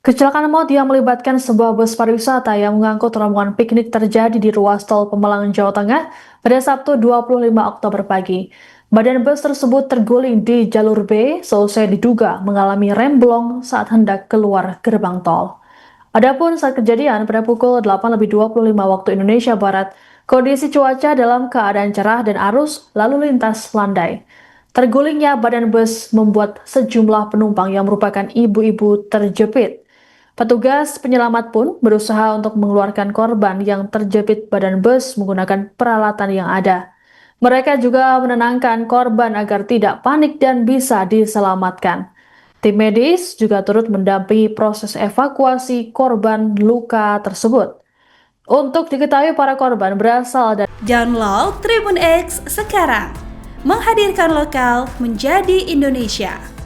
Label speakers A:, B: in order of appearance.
A: Kecelakaan maut yang melibatkan sebuah bus pariwisata yang mengangkut rombongan piknik terjadi di ruas tol Pemalang, Jawa Tengah pada Sabtu 25 Oktober pagi. Badan bus tersebut terguling di jalur B selesai diduga mengalami remblong saat hendak keluar gerbang tol. Adapun saat kejadian pada pukul 8.25 waktu Indonesia Barat, kondisi cuaca dalam keadaan cerah dan arus lalu lintas landai. Tergulingnya badan bus membuat sejumlah penumpang yang merupakan ibu-ibu terjepit. Petugas penyelamat pun berusaha untuk mengeluarkan korban yang terjepit badan bus menggunakan peralatan yang ada. Mereka juga menenangkan korban agar tidak panik dan bisa diselamatkan. Tim medis juga turut mendampingi proses evakuasi korban luka tersebut. Untuk diketahui para korban berasal dari
B: Download Tribun X sekarang, menghadirkan lokal menjadi Indonesia.